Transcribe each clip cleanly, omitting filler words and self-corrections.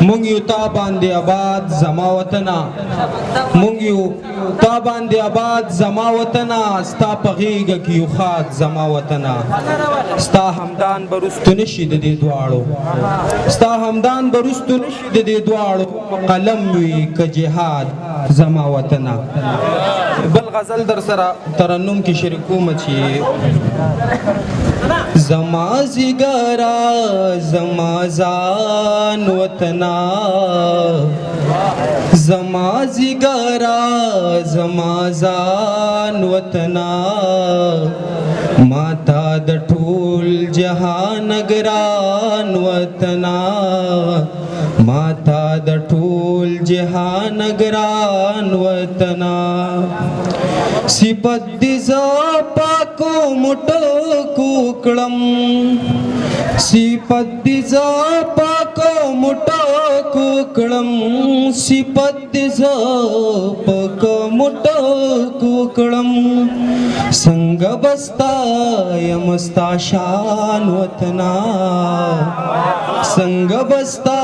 مونږ یو تا باندې آباد زما وطنه مونږ یو تا باندې آباد زما وطنه ستا په غېږه کې یو خاد زما وطنه ستا همدان به رستو نشي د دې دواړو ستا همدان به رستو نشي د دې دواړو قلم وي که جهاد زما وطنه بل غزل در سره ترنم کې شریکوم چې زما زیګرا زما ځان وطنا زما زیګرا زما ځان وطنا ماتا د ټول جهان ګران وطنا ماتا د ټول جهان ګران وطنا صفت دې ز پاکو مټو کوکړم صفت دې ز پاکو مټو کوکړم صفت دې ز پاکو مټو کوکړم څنګه بستا یمستا شان وطنا څنګه بستا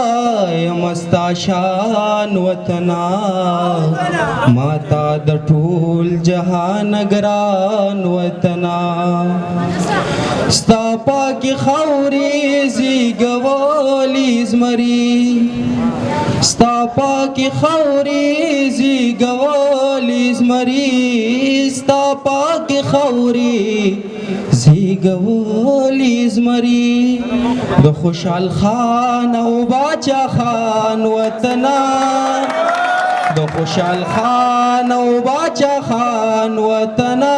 یمستا شان وطنا ماتا د ټول جهان ګران وطنا ستا پاکي خاورې زیږولي زمري ستا پاکي خاورې زیږولي زمري ستا پاکي خاورې زیږولي زمري د خوشحال خان او باچا خان وطنا د خوشحال خان او باچا خان وطنا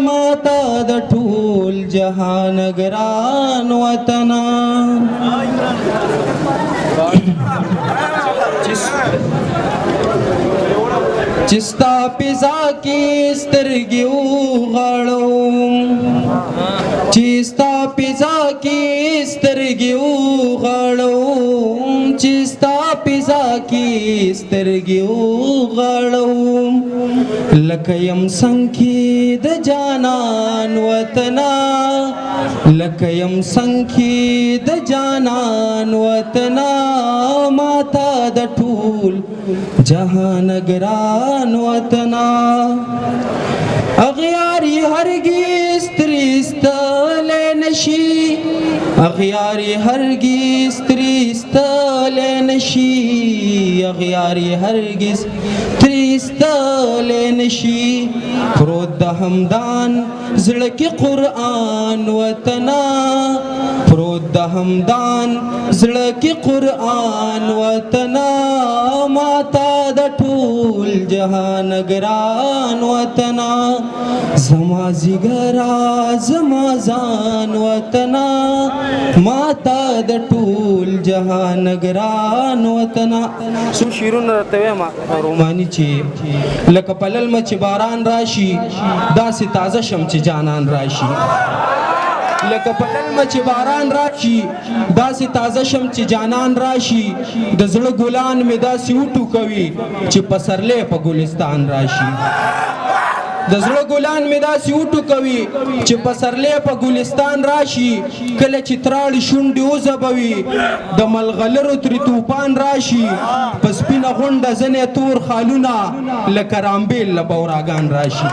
ماتا د ټول جهان ګران وطنا چستا پیزا کی سترګې وغړو چستا پیزا کی سترګې وغړو چستا پیزا کی سترګې وغړو لکه یم څنګه د جانان وطنا لکه یم څنګه د جانان وطنا ماتا د ټول جهان ګران وطنا اغیاری هرگز تریستل نشی اغیاری هرگز تریستل نشی اغیاری هرگز تریستل نشی پروت د همدان زړه کې قرآن وطنا پروت د همدان زړه کې قرآن وطنا ماتا د ټول جهان ګران وطنا زما زیګرا زما ځان وطنا ماتا د ټول جهان ګران وطنا سو شیرونه راته وایم رومانی چې لکه پلل مچ باران راشي داسې تازه شم چې جانان راشي لکه پلل مچ باران راشي داسې تازه شم چې جانان راشي د زړه ګلان مې داسې وټو کوي چې پسرلی په ګلستان راشي د زړه ګلان مې داسې وټو کوي چې پسرلی په ګلستان راشي کله چې تراړې شونډې وځبوي د ملغلرو ترې توپان راشي په سپینه غونډه ځنې تور خالونه لکه رامبیل له بوراګان راشي